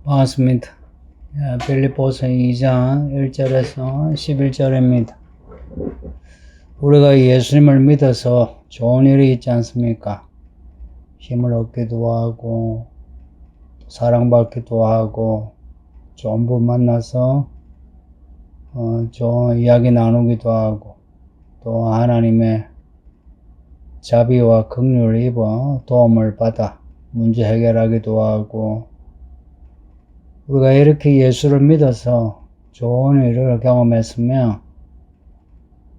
반갑습니다. 빌립보서 2장 1절에서 11절입니다. 우리가 예수님을 믿어서 좋은 일이 있지 않습니까? 힘을 얻기도 하고 사랑받기도 하고 좋은 분 만나서 좋은 이야기 나누기도 하고 또 하나님의 자비와 긍휼을 입어 도움을 받아 문제 해결하기도 하고, 우리가 이렇게 예수를 믿어서 좋은 일을 경험했으면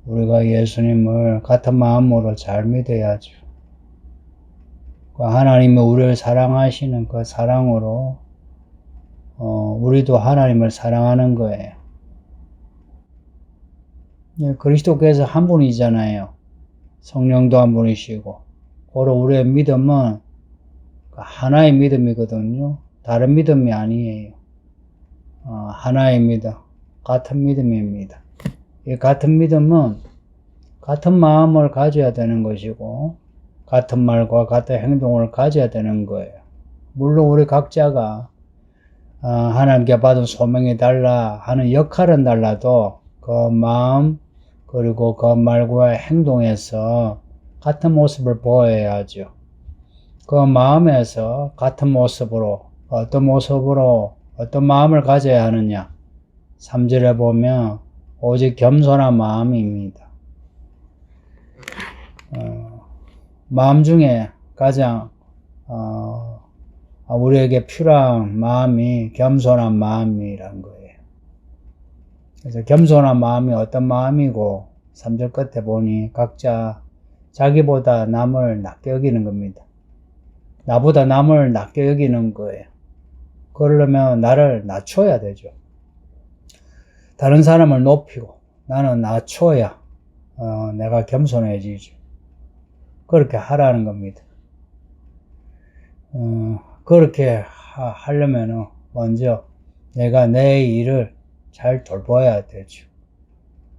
우리가 예수님을 같은 마음으로 잘 믿어야죠. 하나님이 우리를 사랑하시는 그 사랑으로 우리도 하나님을 사랑하는 거예요. 그리스도께서 한 분이잖아요. 성령도 한 분이시고, 바로 우리의 믿음은 하나의 믿음이거든요. 다른 믿음이 아니에요. 하나의 믿음, 같은 믿음입니다. 이 같은 믿음은 같은 마음을 가져야 되는 것이고, 같은 말과 같은 행동을 가져야 되는 거예요. 물론 우리 각자가 하나님께 받은 소명이 달라 하는 역할은 달라도 그 마음 그리고 그 말과 행동에서 같은 모습을 보여야죠. 그 마음에서 같은 모습으로 어떤 마음을 가져야 하느냐? 3절에 보면 오직 겸손한 마음입니다. 마음 중에 가장 우리에게 필요한 마음이 겸손한 마음이란 거예요. 그래서 겸손한 마음이 어떤 마음이고, 3절 끝에 보니 각자 자기보다 남을 낮게 여기는 겁니다. 나보다 남을 낮게 여기는 거예요. 그러려면 나를 낮춰야 되죠. 다른 사람을 높이고 나는 낮춰야 내가 겸손해지죠. 그렇게 하라는 겁니다. 그렇게 하려면 먼저 내가 내 일을 잘 돌봐야 되죠.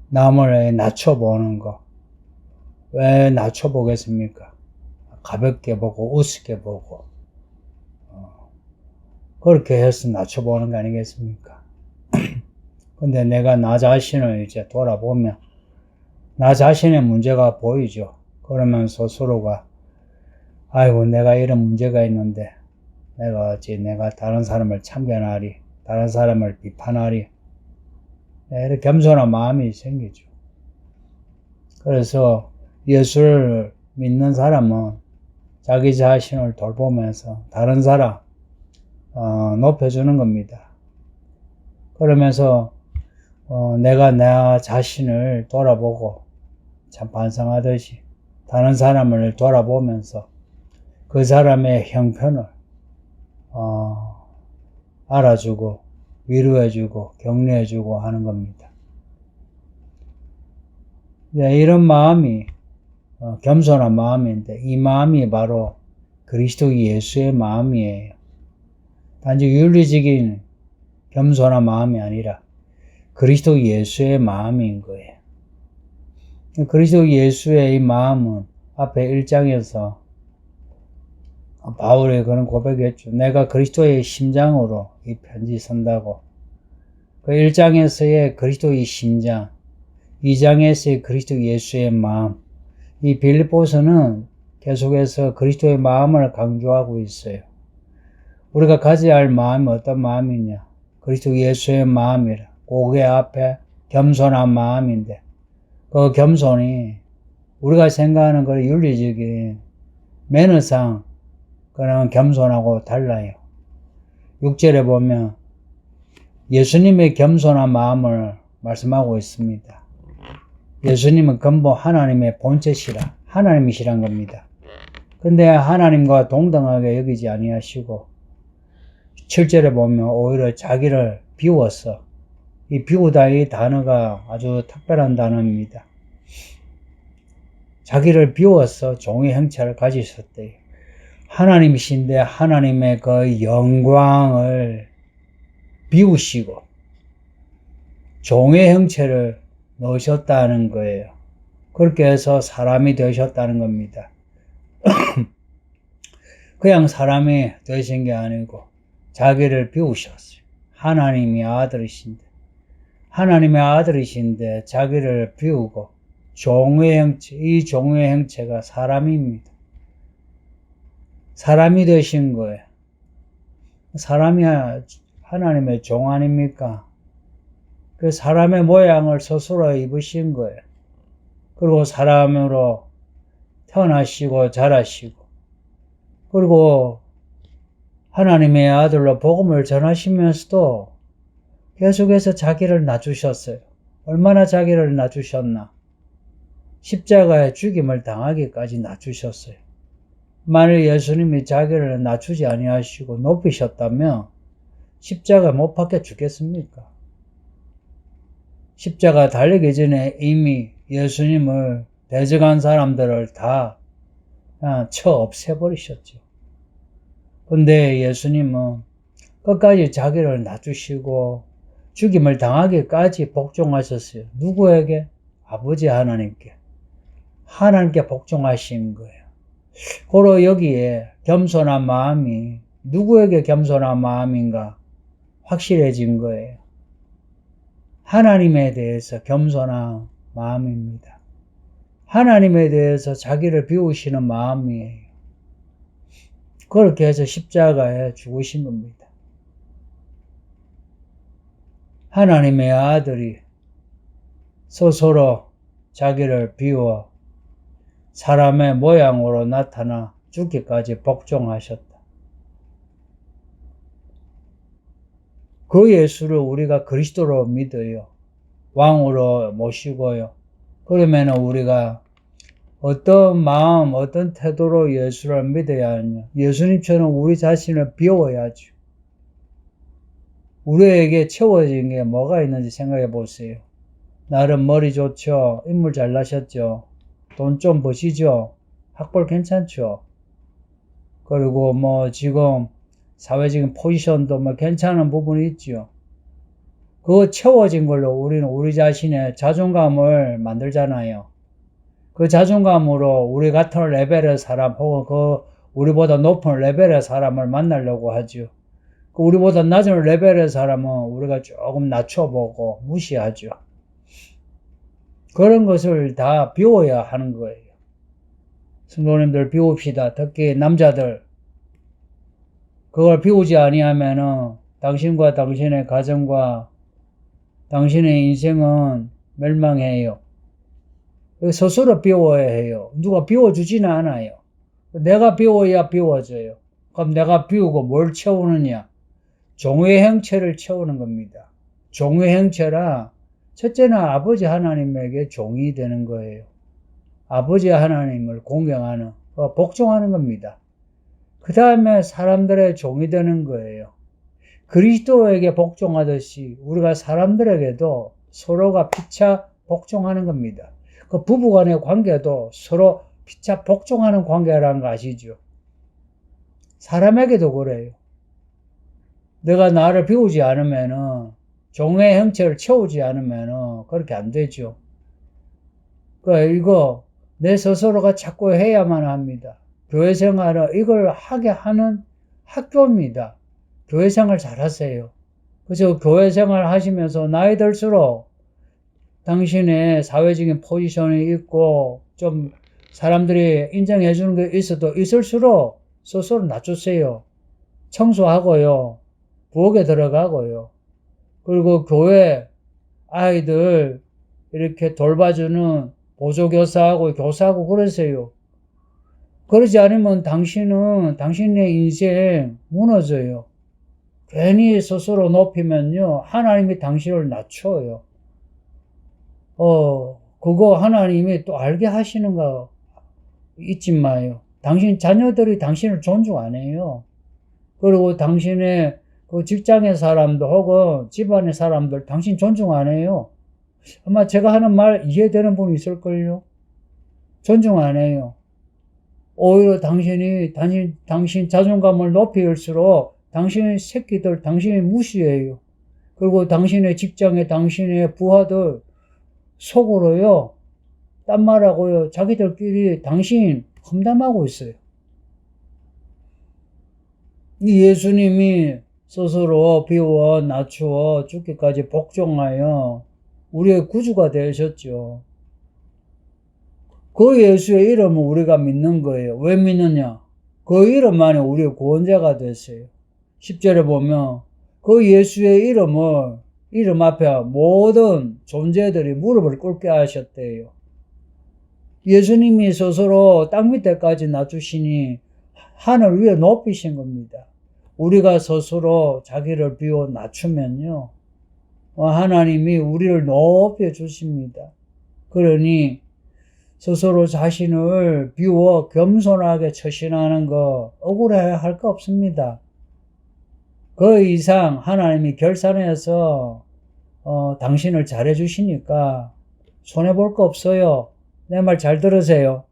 남을 낮춰보는 거. 왜 낮춰보겠습니까? 가볍게 보고 우습게 보고 그렇게 해서 낮춰보는 거 아니겠습니까? 근데 내가 나 자신을 이제 돌아보면 나 자신의 문제가 보이죠. 그러면서 스스로가 아이고 내가 이런 문제가 있는데 내가 다른 사람을 참견하리, 다른 사람을 비판하리, 이렇게 겸손한 마음이 생기죠. 그래서 예수를 믿는 사람은 자기 자신을 돌보면서 다른 사람 높여주는 겁니다. 그러면서 내가 나 자신을 돌아보고 참 반성하듯이 다른 사람을 돌아보면서 그 사람의 형편을 알아주고 위로해주고 격려해주고 하는 겁니다. 이런 마음이 겸손한 마음인데, 이 마음이 바로 그리스도 예수의 마음이에요. 단지 윤리적인 겸손한 마음이 아니라 그리스도 예수의 마음인 거예요. 그리스도 예수의 이 마음은 앞에 1장에서 바울이 그런 고백했죠. 내가 그리스도의 심장으로 이 편지 쓴다고. 그 1장에서의 그리스도의 심장, 2장에서의 그리스도 예수의 마음, 이 빌립보서는 계속해서 그리스도의 마음을 강조하고 있어요. 우리가 가져야 할 마음이 어떤 마음이냐? 그리스도 예수의 마음이라. 고개 앞에 겸손한 마음인데, 그 겸손이 우리가 생각하는 그 윤리적인 매너상 그런 겸손하고 달라요. 6절에 보면 예수님의 겸손한 마음을 말씀하고 있습니다. 예수님은 근본 하나님의 본체시라, 하나님이시란 겁니다. 근데 하나님과 동등하게 여기지 아니하시고 7절에 보면 오히려 자기를 비웠어. 이 비우다 이 단어가 아주 특별한 단어입니다. 자기를 비워서 종의 형체를 가지셨대요. 하나님이신데 하나님의 그 영광을 비우시고 종의 형체를 넣으셨다는 거예요. 그렇게 해서 사람이 되셨다는 겁니다. 그냥 사람이 되신 게 아니고 자기를 비우셨어요. 하나님의 아들이신데 자기를 비우고 종의 형체, 이 종의 형체가 사람입니다. 사람이 되신 거예요. 사람이 하나님의 종 아닙니까? 그 사람의 모양을 스스로 입으신 거예요. 그리고 사람으로 태어나시고 자라시고, 그리고 하나님의 아들로 복음을 전하시면서도 계속해서 자기를 낮추셨어요. 얼마나 자기를 낮추셨나? 십자가의 죽임을 당하기까지 낮추셨어요. 만일 예수님이 자기를 낮추지 아니하시고 높이셨다면 십자가 못 박혀 죽겠습니까? 십자가 달리기 전에 이미 예수님을 대적한 사람들을 다 그냥 쳐 없애버리셨죠. 근데 예수님은 끝까지 자기를 낮추시고 죽임을 당하기까지 복종하셨어요. 누구에게? 아버지 하나님께. 하나님께 복종하신 거예요. 고로 여기에 겸손한 마음이 누구에게 겸손한 마음인가 확실해진 거예요. 하나님에 대해서 겸손한 마음입니다. 하나님에 대해서 자기를 비우시는 마음이에요. 그렇게 해서 십자가에 죽으신 겁니다. 하나님의 아들이 스스로 자기를 비워 사람의 모양으로 나타나 죽기까지 복종하셨다. 그 예수를 우리가 그리스도로 믿어요. 왕으로 모시고요. 그러면 우리가 어떤 마음, 어떤 태도로 예수를 믿어야 하냐. 예수님처럼 우리 자신을 비워야죠. 우리에게 채워진 게 뭐가 있는지 생각해 보세요. 나름 머리 좋죠. 인물 잘나셨죠. 돈 좀 버시죠. 학벌 괜찮죠. 그리고 지금 사회적인 포지션도 괜찮은 부분이 있죠. 그거 채워진 걸로 우리는 우리 자신의 자존감을 만들잖아요. 그 자존감으로 우리 같은 레벨의 사람 혹은 우리보다 높은 레벨의 사람을 만나려고 하죠. 우리보다 낮은 레벨의 사람은 우리가 조금 낮춰보고 무시하죠. 그런 것을 다 비워야 하는 거예요. 성도님들 비웁시다. 특히 남자들. 그걸 비우지 아니하면은 당신과 당신의 가정과 당신의 인생은 멸망해요. 스스로 비워야 해요. 누가 비워주지는 않아요. 내가 비워야 비워져요. 그럼 내가 비우고 뭘 채우느냐? 종의 형체를 채우는 겁니다. 종의 형체라 첫째는 아버지 하나님에게 종이 되는 거예요. 아버지 하나님을 공경하는, 복종하는 겁니다. 그 다음에 사람들의 종이 되는 거예요. 그리스도에게 복종하듯이 우리가 사람들에게도 서로가 피차 복종하는 겁니다. 그 부부간의 관계도 서로 피차 복종하는 관계라는 거 아시죠? 사람에게도 그래요. 내가 나를 비우지 않으면은, 종의 형체를 채우지 않으면은 그렇게 안 되죠. 이거 내 스스로가 자꾸 해야만 합니다. 교회 생활은 이걸 하게 하는 학교입니다. 교회 생활 잘 하세요. 그래서 교회 생활 하시면서 나이 들수록 당신의 사회적인 포지션이 있고 좀 사람들이 인정해 주는 게 있어도 있을수록 스스로 낮추세요. 청소하고요. 부엌에 들어가고요. 그리고 교회 아이들 이렇게 돌봐주는 보조교사하고 교사하고 그러세요. 그러지 않으면 당신은 당신의 인생 무너져요. 괜히 스스로 높이면요. 하나님이 당신을 낮춰요. 그거 하나님이 또 알게 하시는 거 잊지 마요. 당신 자녀들이 당신을 존중 안 해요. 그리고 당신의 그 직장의 사람도 혹은 집안의 사람들 당신 존중 안 해요. 아마 제가 하는 말 이해되는 분이 있을걸요. 존중 안 해요. 오히려 당신 자존감을 높일수록 당신의 새끼들 당신이 무시해요. 그리고 당신의 직장에 당신의 부하들 속으로요. 딴 말하고요. 자기들끼리 당신 험담하고 있어요. 이 예수님이 스스로 비워 낮추어 죽기까지 복종하여 우리의 구주가 되셨죠. 그 예수의 이름을 우리가 믿는 거예요. 왜 믿느냐? 그 이름만이 우리의 구원자가 됐어요. 10절에 보면 그 예수의 이름 앞에 모든 존재들이 무릎을 꿇게 하셨대요. 예수님이 스스로 땅 밑에까지 낮추시니 하늘 위에 높이신 겁니다. 우리가 스스로 자기를 비워 낮추면요, 하나님이 우리를 높여 주십니다. 그러니 스스로 자신을 비워 겸손하게 처신하는 거 억울해 할 거 없습니다. 그 이상 하나님이 결산해서 당신을 잘해 주시니까 손해볼 거 없어요. 내 말 잘 들으세요.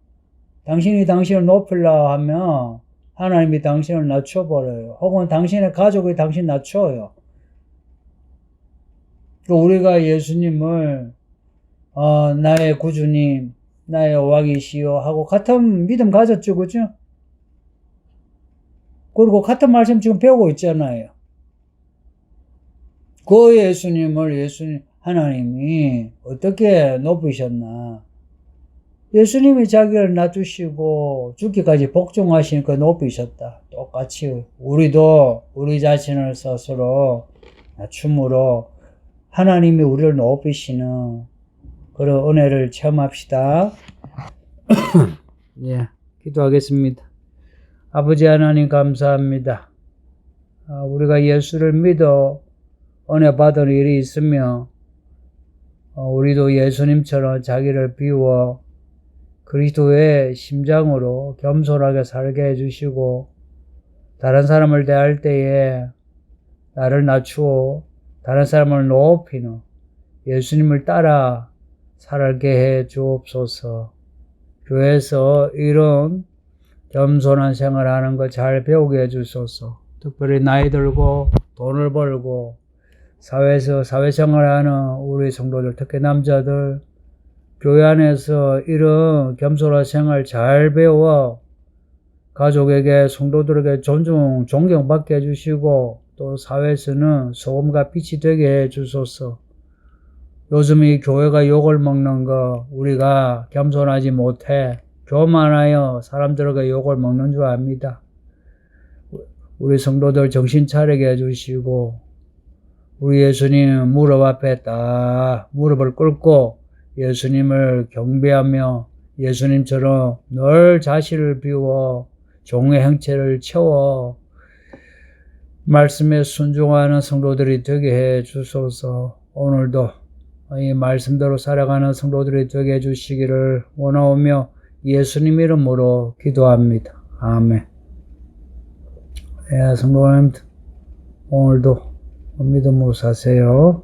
당신이 당신을 높이려 하면 하나님이 당신을 낮춰버려요. 혹은 당신의 가족이 당신 낮춰요. 우리가 예수님을 나의 구주님, 나의 여호와이시여 하고 같은 믿음 가졌죠, 그죠? 그리고 같은 말씀 지금 배우고 있잖아요. 그 예수님을 하나님이 어떻게 높이셨나? 예수님이 자기를 낮추시고 죽기까지 복종하시니까 높이셨다. 똑같이 우리도 우리 자신을 스스로 낮춤으로 하나님이 우리를 높이시는 그런 은혜를 체험합시다. 예, 기도하겠습니다. 아버지 하나님 감사합니다. 우리가 예수를 믿어 은혜 받은 일이 있으며 우리도 예수님처럼 자기를 비워 그리스도의 심장으로 겸손하게 살게 해주시고 다른 사람을 대할 때에 나를 낮추어 다른 사람을 높이는 예수님을 따라 살게 해 주옵소서. 교회에서 이런 겸손한 생활하는 거 잘 배우게 해 주소서. 특별히 나이 들고 돈을 벌고 사회에서 사회생활하는 우리 성도들, 특히 남자들, 교회 안에서 이런 겸손한 생활 잘 배워 가족에게, 성도들에게 존경받게 해주시고 또 사회에서는 소금과 빛이 되게 해주소서. 요즘 이 교회가 욕을 먹는 거 우리가 겸손하지 못해 교만하여 사람들에게 욕을 먹는 줄 압니다. 우리 성도들 정신 차리게 해주시고 우리 예수님 무릎 앞에 딱 무릎을 꿇고 예수님을 경배하며 예수님처럼 늘 자신을 비워 종의 형체를 채워 말씀에 순종하는 성도들이 되게 해 주소서. 오늘도 이 말씀대로 살아가는 성도들이 되게 해 주시기를 원하오며 예수님 이름으로 기도합니다. 아멘. 예, 성도님 오늘도 믿음으로 사세요.